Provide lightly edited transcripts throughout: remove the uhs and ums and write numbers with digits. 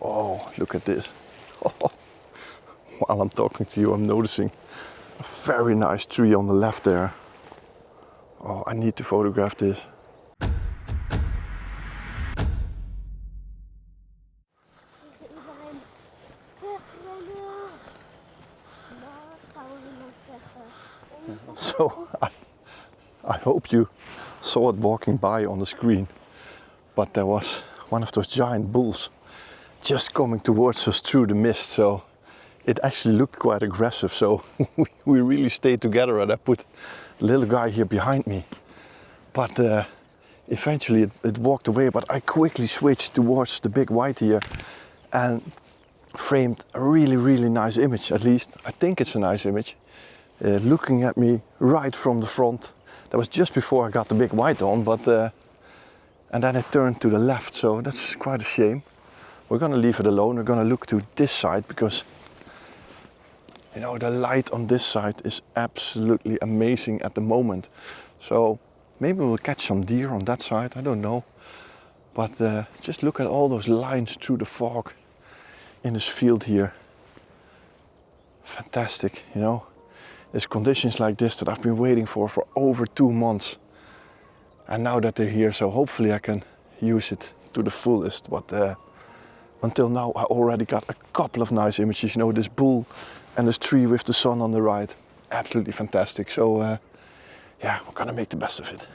Oh, look at this. While I'm talking to you, I'm noticing a very nice tree on the left there. Oh, I need to photograph this. So I hope you saw it walking by on the screen, but there was one of those giant bulls just coming towards us through the mist, so it actually looked quite aggressive. So we really stayed together, and I put the little guy here behind me, but eventually it walked away. But I quickly switched towards the big white here and framed a really nice image. At least I think it's a nice image, looking at me right from the front. That was just before I got the big white on, but and then it turned to the left, so that's quite a shame. We're gonna leave it alone. We're gonna look to this side because, you know, the light on this side is absolutely amazing at the moment. So maybe we'll catch some deer on that side, I don't know. But just look at all those lines through the fog in this field here. Fantastic, you know. There's conditions like this that I've been waiting for over 2 months. And now that they're here, so hopefully I can use it to the fullest. But until now I already got a couple of nice images. You know, this bull and this tree with the sun on the right. Absolutely fantastic. So yeah, we're gonna make the best of it.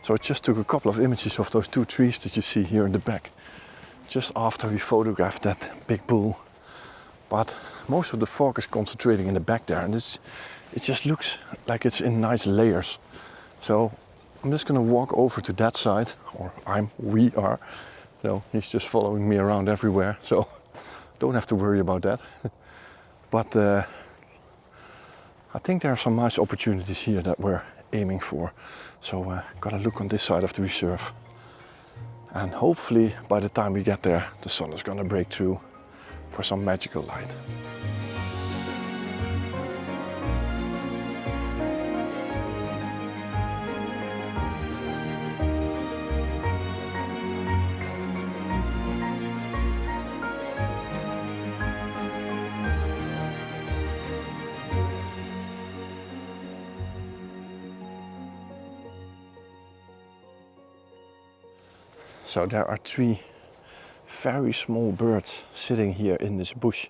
So I just took a couple of images of those 2 trees that you see here in the back, just after we photographed that big bull. But most of the fog is concentrating in the back there, and it just looks like it's in nice layers. So I'm just gonna walk over to that side, or we are. So he's just following me around everywhere, so don't have to worry about that. But I think there are some nice opportunities here that we're aiming for. So gotta look on this side of the reserve, and hopefully by the time we get there the sun is gonna break through for some magical light. So there are 3 very small birds sitting here in this bush,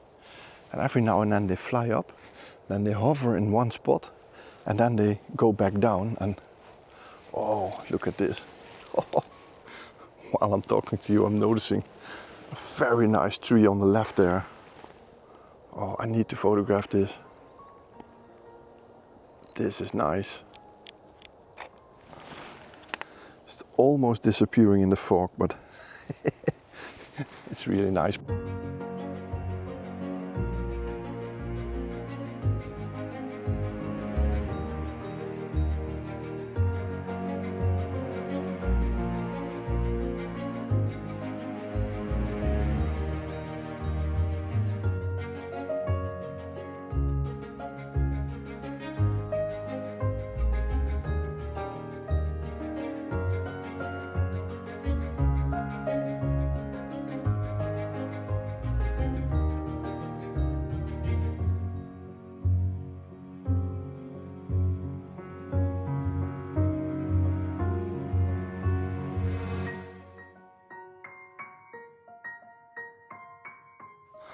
and every now and then they fly up, then they hover in one spot, and then they go back down. And oh, look at this. While I'm talking to you, I'm noticing a very nice tree on the left there. Oh, I need to photograph this. This is nice. It's almost disappearing in the fog, but it's really nice.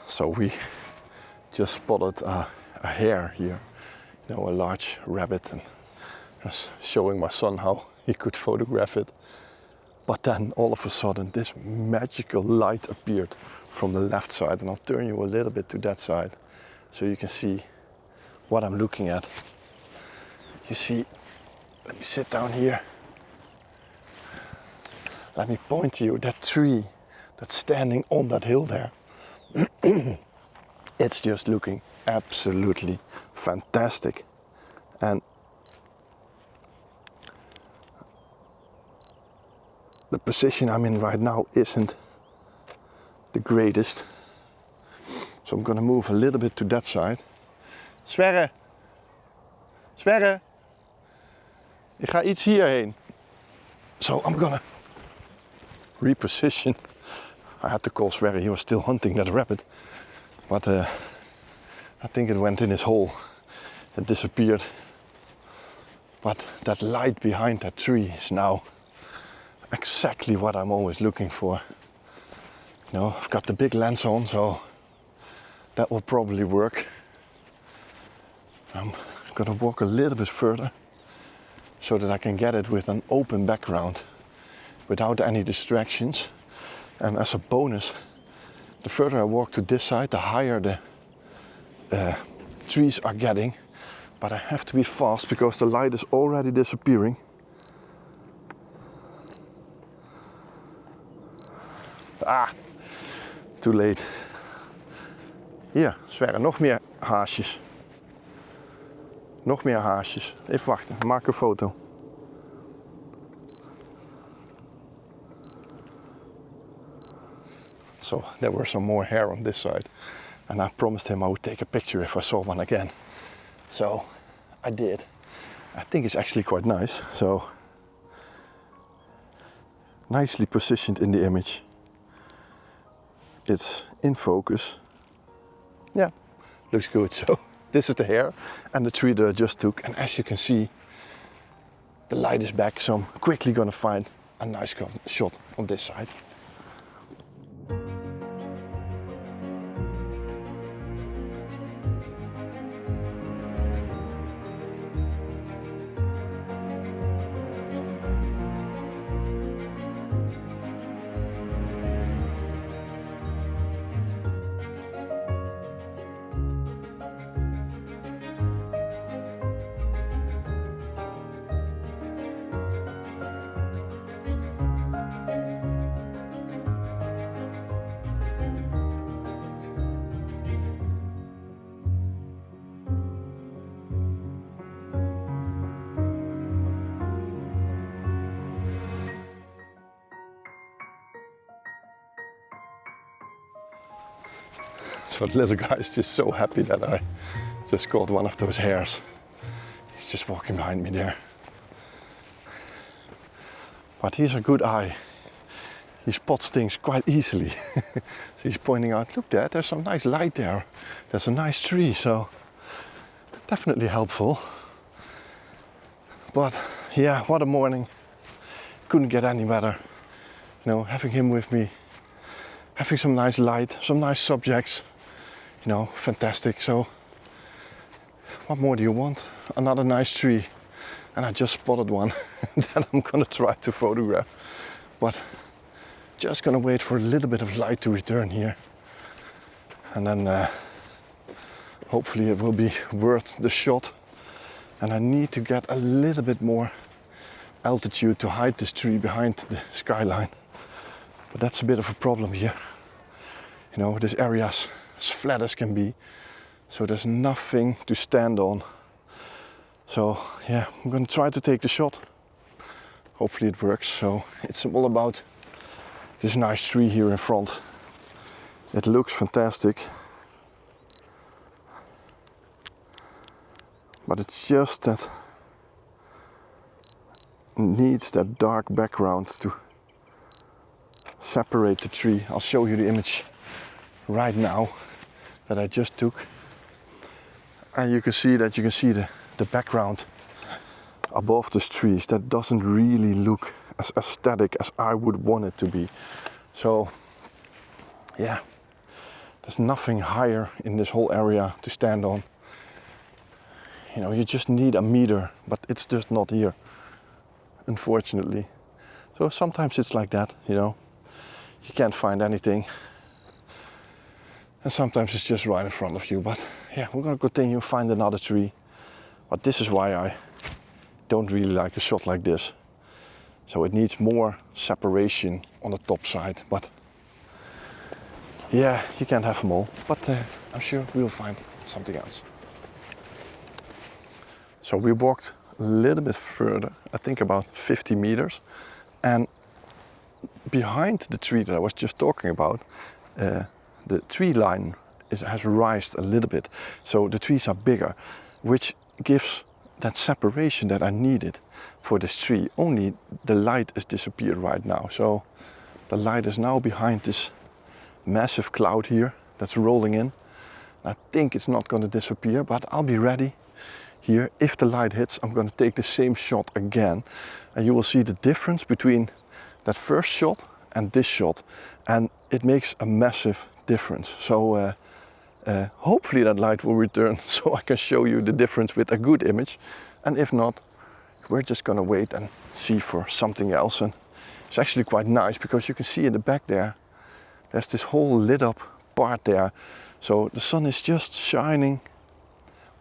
So we just spotted a hare here, you know, a large rabbit, and I was showing my son how he could photograph it. But then all of a sudden this magical light appeared from the left side, and I'll turn you a little bit to that side so you can see what I'm looking at. You see, let me sit down here. Let me point to you that tree that's standing on that hill there. It's just looking absolutely fantastic. And the position I'm in right now isn't the greatest. So I'm gonna move a little bit to that side. Sverre! Sverre! Ik ga iets hierheen. So I'm gonna reposition. I had to call Sverre, he was still hunting that rabbit. But I think it went in his hole. It disappeared. But that light behind that tree is now exactly what I'm always looking for. You know, I've got the big lens on, so that will probably work. I'm gonna walk a little bit further so that I can get it with an open background without any distractions. And as a bonus, the further I walk to this side, the higher the trees are getting. But I have to be fast because the light is already disappearing. Ah, too late. Hier, Sverre, nog meer haasjes. Nog meer haasjes. Even wachten, maak een foto. So there were some more hare on this side, and I promised him I would take a picture if I saw one again. So I did. I think it's actually quite nice. So nicely positioned in the image. It's in focus. Yeah, looks good. So this is the hare and the tree that I just took, and as you can see, the light is back, so I'm quickly gonna find a nice shot on this side. So the little guy is just so happy that I just caught one of those hares. He's just walking behind me there. But he's a good eye. He spots things quite easily. So he's pointing out, look Dad, there's some nice light there. There's a nice tree, so definitely helpful. But yeah, what a morning. Couldn't get any better. You know, having him with me, having some nice light, some nice subjects. You know, fantastic. So what more do you want? Another nice tree. And I just spotted one that I'm gonna try to photograph. But just gonna wait for a little bit of light to return here. And then hopefully it will be worth the shot. And I need to get a little bit more altitude to hide this tree behind the skyline. But that's a bit of a problem here. You know, this area's as flat as can be, so there's nothing to stand on. So yeah, I'm gonna try to take the shot. Hopefully it works. So it's all about this nice tree here in front. It looks fantastic, but it's just that it needs that dark background to separate the tree. I'll show you the image right now that I just took, and you can see the background above these trees. That doesn't really look as aesthetic as I would want it to be. So yeah, there's nothing higher in this whole area to stand on. You know, you just need a meter, but it's just not here, unfortunately. So sometimes it's like that, you know, you can't find anything. And sometimes it's just right in front of you. But yeah, we're gonna continue, find another tree. But this is why I don't really like a shot like this. So it needs more separation on the top side. But yeah, you can't have them all. But I'm sure we'll find something else. So we walked a little bit further, I think about 50 meters. And behind the tree that I was just talking about, the tree line has rised a little bit. So the trees are bigger, which gives that separation that I needed for this tree. Only the light has disappeared right now. So the light is now behind this massive cloud here that's rolling in. I think it's not going to disappear, but I'll be ready here. If the light hits, I'm going to take the same shot again. And you will see the difference between that first shot and this shot. And it makes a massive difference. So hopefully that light will return so I can show you the difference with a good image. And if not, we're just gonna wait and see for something else. And it's actually quite nice because you can see in the back there, there's this whole lit up part there. So the sun is just shining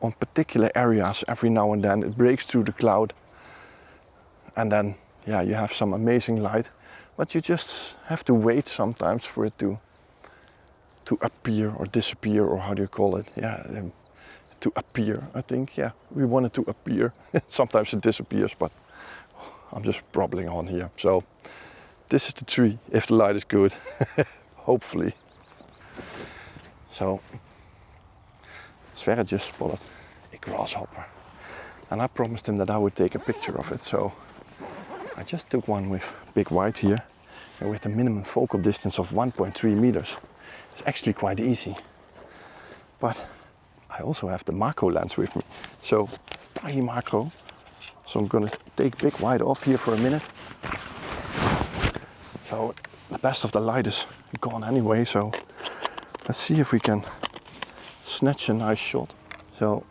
on particular areas every now and then. It breaks through the cloud. And then, yeah, you have some amazing light. But you just have to wait sometimes for it to appear or disappear, or how do you call it? Yeah, to appear, I think. Yeah, we want it to appear. Sometimes it disappears, but I'm just babbling on here. So this is the tree, if the light is good, hopefully. So Sverre just spotted a grasshopper, and I promised him that I would take a picture of it. So I just took one with big white here, and with a minimum focal distance of 1.3 meters. It's actually quite easy. But I also have the macro lens with me. So tiny macro. So I'm gonna take big white off here for a minute. So the best of the light is gone anyway, so let's see if we can snatch a nice shot. So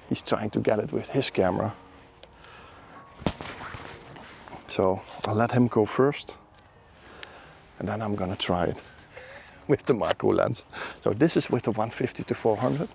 he's trying to get it with his camera. So I'll let him go first, and then I'm gonna try it with the macro lens. So this is with the 150-400.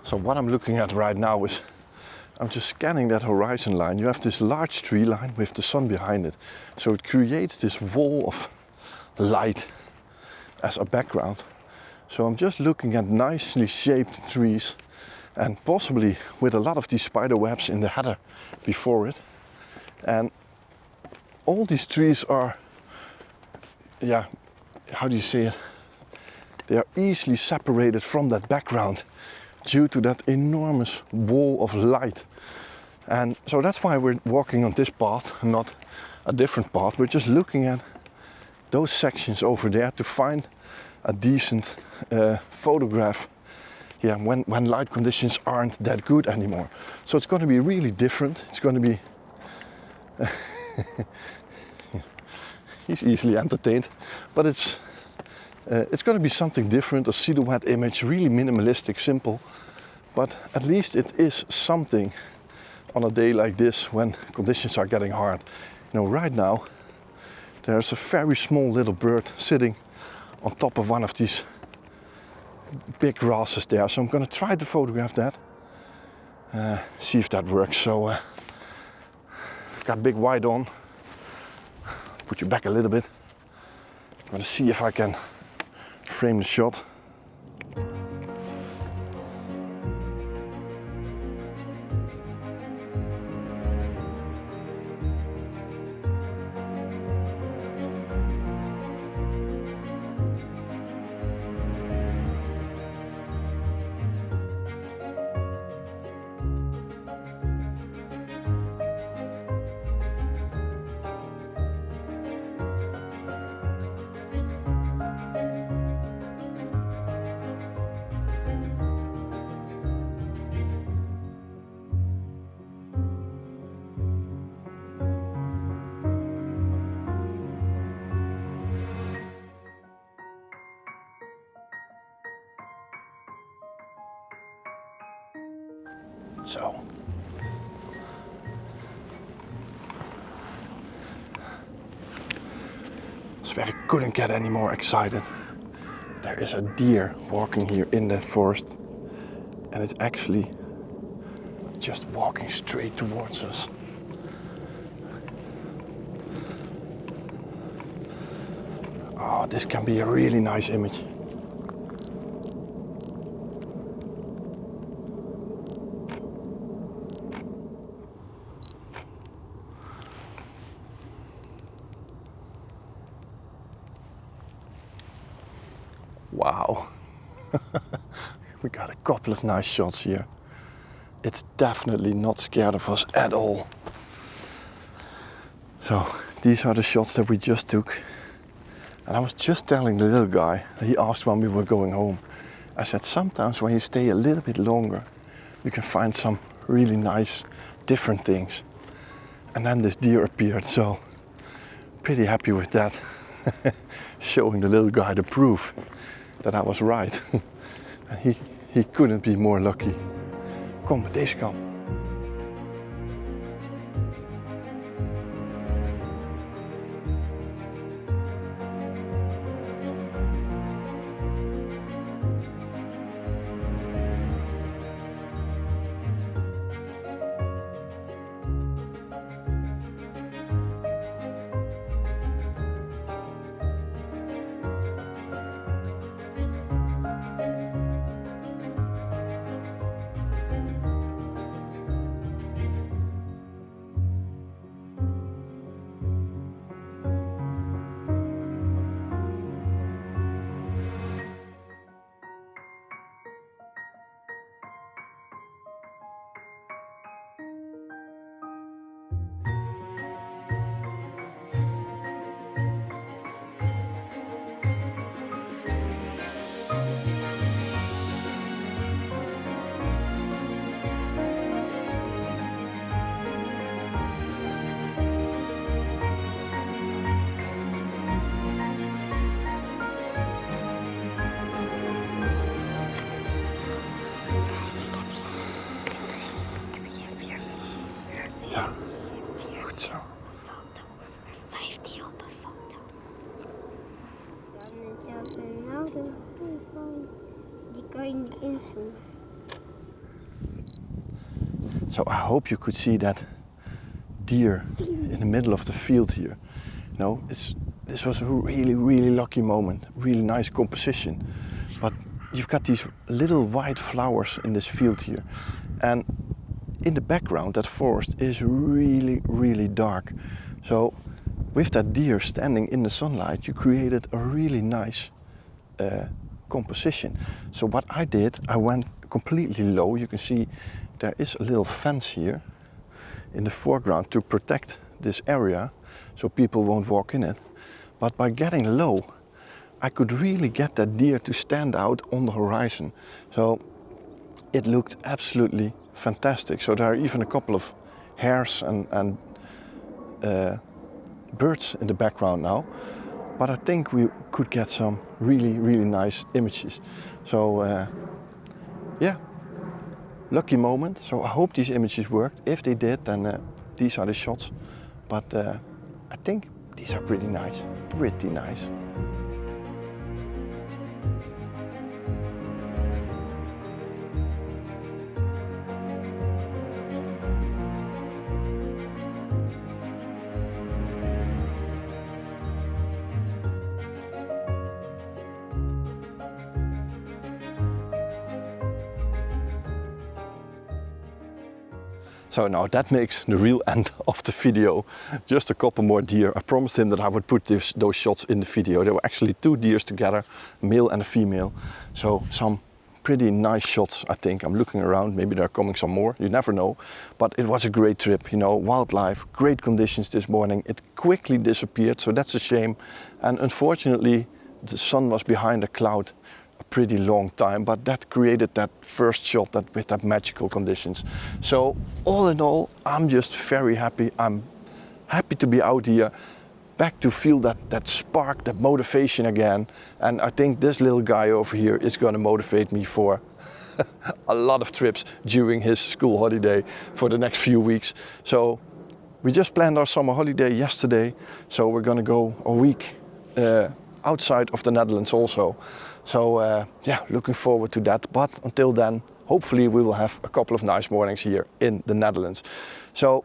So what I'm looking at right now is I'm just scanning that horizon line. You have this large tree line with the sun behind it. So it creates this wall of light as a background. So I'm just looking at nicely shaped trees, and possibly with a lot of these spider webs in the header before it. And all these trees are, yeah, how do you say it? They are easily separated from that background due to that enormous wall of light. And so that's why we're walking on this path, not a different path. We're just looking at those sections over there to find a decent photograph, yeah, when light conditions aren't that good anymore. So it's going to be really different. It's going to be he's easily entertained, but it's going to be something different, a silhouette image, really minimalistic, simple, but at least it is something on a day like this when conditions are getting hard. You know, right now there's a very small little bird sitting on top of one of these big grasses there, so I'm going to try to photograph that, see if that works. So I've got big white on, put you back a little bit. I'm going to see if I can frame the shot. So I couldn't get any more excited. There is a deer walking here in the forest, and it's actually just walking straight towards us. Oh, this can be a really nice image. Wow. We got a couple of nice shots here. It's definitely not scared of us at all. So these are the shots that we just took. And I was just telling the little guy, he asked when we were going home. I said, sometimes when you stay a little bit longer, you can find some really nice, different things. And then this deer appeared, so pretty happy with that. Showing the little guy the proof that I was right. And he couldn't be more lucky. Kom, deze kant. Ja, goed zo. Foto. 15 op een foto. Nou, de telefoon, die kan je niet inzoomen. So I hope you could see that deer in the middle of the field here. You know, this was a really lucky moment, really nice composition. But you've got these little white flowers in this field here. And in the background, that forest is really dark. So with that deer standing in the sunlight, you created a really nice composition. So what I did, I went completely low. You can see there is a little fence here in the foreground to protect this area so people won't walk in it. But by getting low, I could really get that deer to stand out on the horizon. So it looked absolutely fantastic. So there are even a couple of hares and birds in the background now. But I think we could get some really nice images. So yeah, lucky moment. So I hope these images worked. If they did, then these are the shots. But I think these are pretty nice. Pretty nice. So now that makes the real end of the video. Just a couple more deer. I promised him that I would put those shots in the video. There were actually 2 deers together, a male and a female. So some pretty nice shots, I think. I'm looking around, maybe there are coming some more, you never know. But it was a great trip, you know, wildlife, great conditions this morning. It quickly disappeared, so that's a shame. And unfortunately, the sun was behind a cloud a pretty long time, but that created that first shot with that magical conditions. So all in all, I'm just very happy. I'm happy to be out here, back to feel that spark, that motivation again. And I think this little guy over here is going to motivate me for a lot of trips during his school holiday for the next few weeks. So we just planned our summer holiday yesterday, so we're gonna go a week outside of the Netherlands also. So yeah, looking forward to that. But until then, hopefully we will have a couple of nice mornings here in the Netherlands. So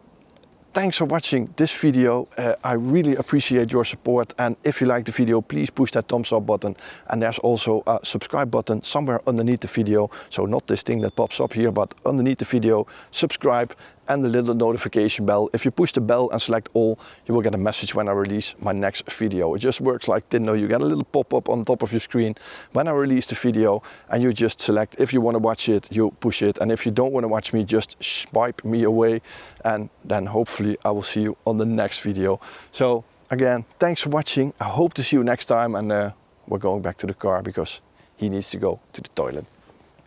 thanks for watching this video. I really appreciate your support, and if you like the video, please push that thumbs up button, and there's also a subscribe button somewhere underneath the video. So not this thing that pops up here, but underneath the video, subscribe, and the little notification bell. If you push the bell and select all, you will get a message when I release my next video. It just works like Tinder. You get a little pop-up on top of your screen when I release the video, and you just select if you want to watch it, you push it, and if you don't want to watch me, just swipe me away, and then hopefully I will see you on the next video. So again, thanks for watching. I hope to see you next time, and we're going back to the car because he needs to go to the toilet.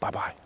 Bye bye.